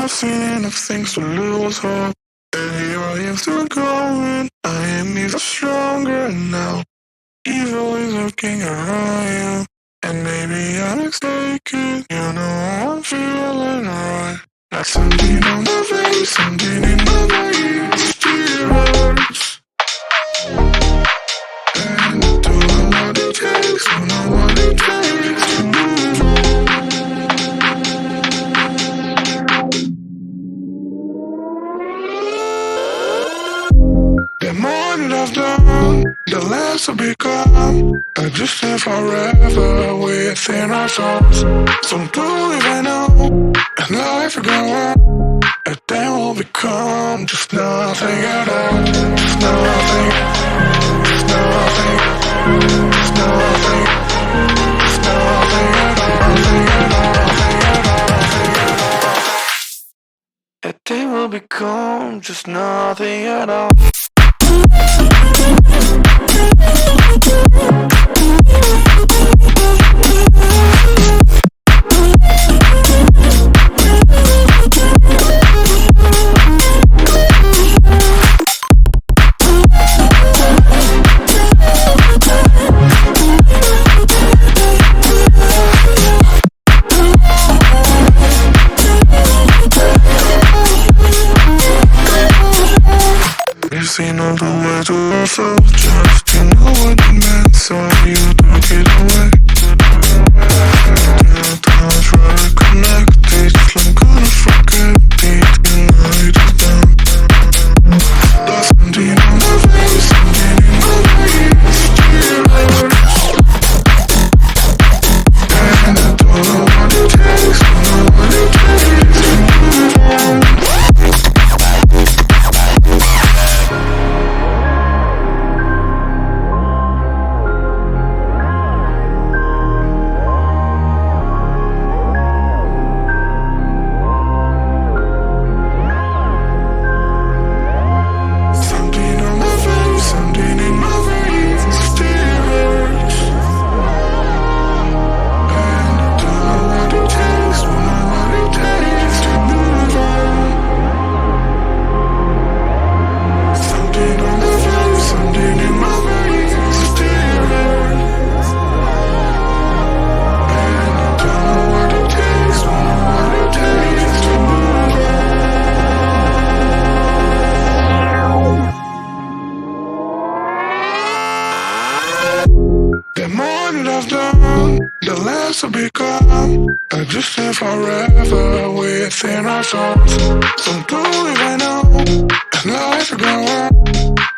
I've seen enough things to lose hope, and here I am still going. I am even stronger now. Evil is lurking around you, and maybe I'm mistaken. You know I'm feeling right, like something on the face, something in my veins. Still hurts, and I don't know what it takes, don't know what it takes to move on. The more that I've done, the less I've become. I just live forever within our souls. Some don't even know, and life will go on, and then we'll become just nothing at all. Just nothing, just nothing, just nothing, just nothing at all, nothing at all, nothing at all, nothing at all. And then we'll become just nothing at all. You've seen all the way to yourself, just you know what it meant, so you took it away. Still don't try to connect it, I'm gonna forget it, the night is done. There's something on my face, something in my veins, still hurts. And I don't know what it takes, don't know what it takes to move on. The more that I've done, the less I've become. I just live forever within our souls. Some don't even know, and life will go on,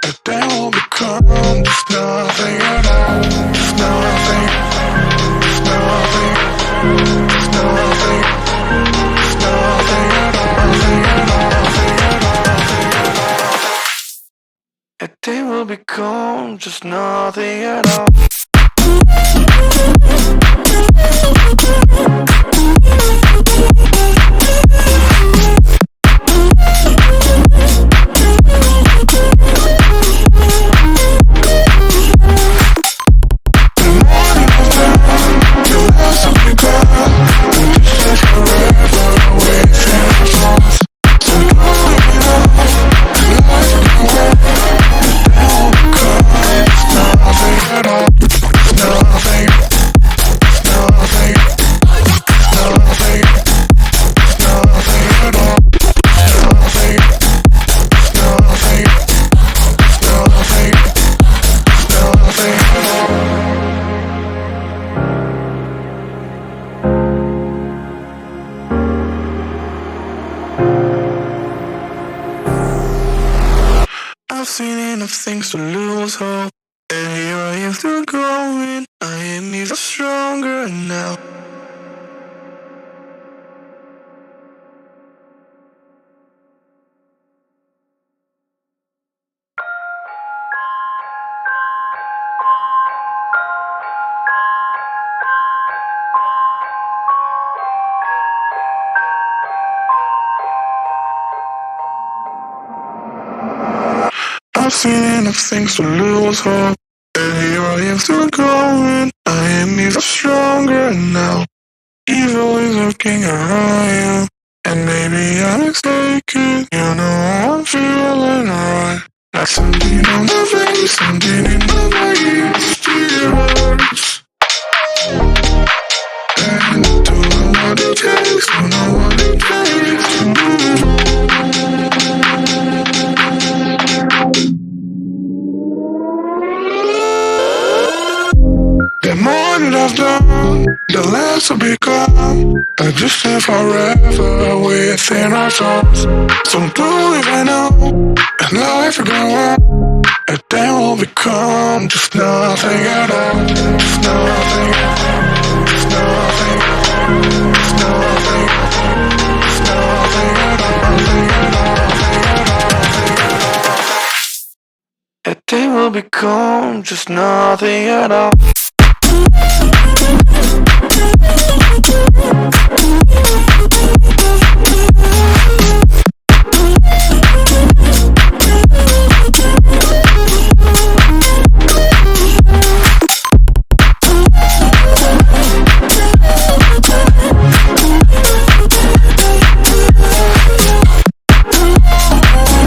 and then we'll become just nothing at all. Just nothing, just nothing, just nothing, just nothing at all, nothing at all, nothing at all, nothing at all. And then we'll become just nothing at all. I've seen enough things to lose hope, and here I am still going. I am even stronger now. I've seen enough things to lose hope, and here I am still going. I am even stronger now. Evil is lurking around you, and maybe I'm next naked. You know I'm feeling alright. Like something on the face, something in the face. Still hurts. And don't know what it takes, don't know what it takes to move on. The more that I've done, the less I'll become. Existing forever within our souls. So do it I know, and life will go on. And then we'll become just nothing at all. Just nothing at all. Just nothing at all. Just nothing at all. Just nothing at all. Nothing at all. Nothing at all. And then we'll become just nothing at all.